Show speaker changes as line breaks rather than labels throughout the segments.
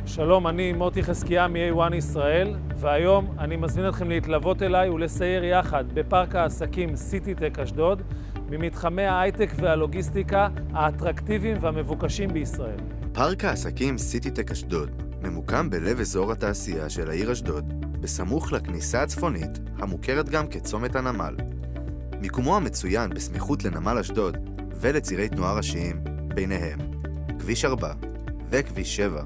שלום, אני מוטי חזקיה מ-A1 ישראל, והיום אני מזמין אתכם להתלוות אליי ולסייר יחד בפארק העסקים סיטיטק אשדוד, ממתחמי ההייטק והלוגיסטיקה האטרקטיביים והמבוקשים בישראל.
פארק העסקים סיטיטק אשדוד ממוקם בלב אזור התעשייה של העיר אשדוד, בסמוך לכניסה הצפונית, המוכרת גם כצומת הנמל. מיקומו המצוין בסמיכות לנמל אשדוד ולצירי תנועה ראשיים, ביניהם כביש 4 וכביש 7,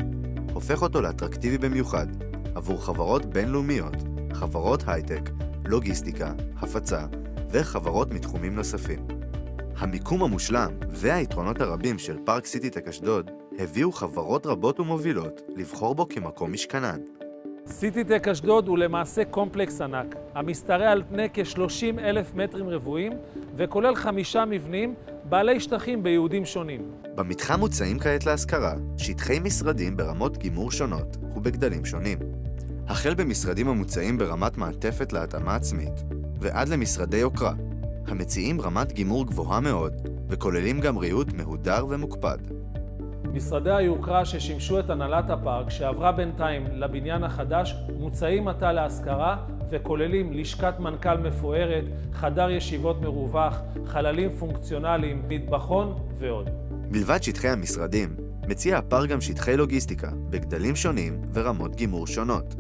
הופך אותו לאטרקטיבי במיוחד עבור חברות בינלאומיות, חברות הייטק, לוגיסטיקה, הפצה וחברות מתחומים נוספים. המיקום המושלם והיתרונות הרבים של פארק סיטיטק אשדוד הביאו חברות רבות ומובילות לבחור בו כמקום משכנן.
סיטיטק אשדוד הוא למעשה קומפלקס ענק, המשתרע על פני כ-30,000 מטרים רבועים וכולל 5 מבנים בעלי שטחים ביעודים שונים.
במתחם מוצעים כעת להשכרה שטחי משרדים ברמות גימור שונות ובגדלים שונים. החל במשרדים המוצעים ברמת מעטפת להתאמה עצמית ועד למשרדי יוקרה, המציעים רמת גימור גבוהה מאוד וכוללים גם ריהוט מהודר ומוקפד.
משרדי היוקרה ששימשו את הנהלת הפארק שעברה בינתיים לבניין החדש מוצעים עתה להשכרה וכוללים לשכת מנכ"ל מפוארת, חדר ישיבות מרווח, חללים פונקציונליים, מטבחון ועוד.
מלבד שטחי המשרדים, מציע הפארק גם שטחי לוגיסטיקה בגדלים שונים ורמות גימור שונות.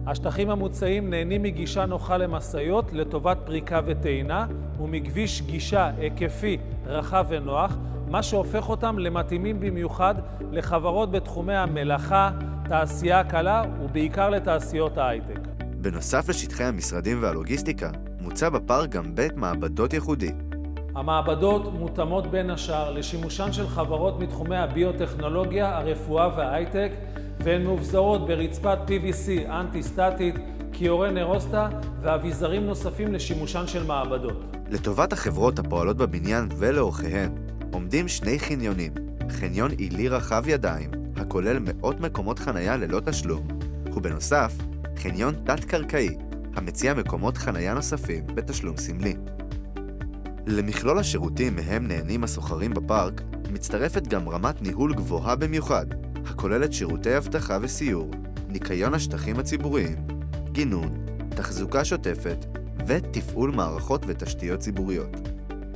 השטחים המוצעים נהנים מגישה נוחה למשאיות לטובת פריקה וטעינה ומכביש גישה היקפי, רחב ונוח, מה שהופך אותם למתאימים במיוחד לחברות בתחומי המלאכה, תעשייה קלה ובעיקר לתעשיות ההייטק.
בנוסף לשטחי המשרדים והלוגיסטיקה, מוצע בפארק גם בית מעבדות ייחודי.
המעבדות מותאמות בין השאר לשימושן של חברות מתחומי הביוטכנולוגיה, הרפואה וההייטק, והן מאובזרות ברצפת PVC אנטי-סטטית, קיורי נרוסטה ואביזרים נוספים לשימושן של מעבדות.
לטובת החברות הפועלות בבניין ולאורחיהן, עומדים 2 חניונים, חניון עילי רחב ידיים, הכולל מאות מקומות חנייה ללא תשלום, ובנוסף, חניון תת-קרקעי, המציע מקומות חנייה נוספים בתשלום סמלי. למכלול השירותים מהם נהנים הסוחרים בפארק, מצטרפת גם רמת ניהול גבוהה במיוחד, הכוללת שירותי אבטחה וסיור, ניקיון השטחים הציבוריים, גינון, תחזוקה שוטפת ותפעול מערכות ותשתיות ציבוריות.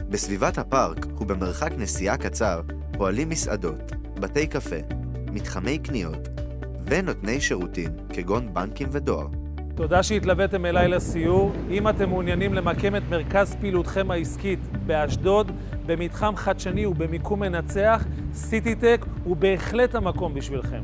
בסביבת הפארק ובמרחק נסיעה קצר פועלים מסעדות, בתי קפה, מתחמי קניות ונותני שירותים כגון בנקים ודואר.
תודה שהתלוויתם אליי לסיור. אם אתם מעוניינים למקם את מרכז פעילותכם העסקית באשדוד, במתחם חדשני ובמיקום מנצח, סיטיטק הוא בהחלט המקום בשבילכם.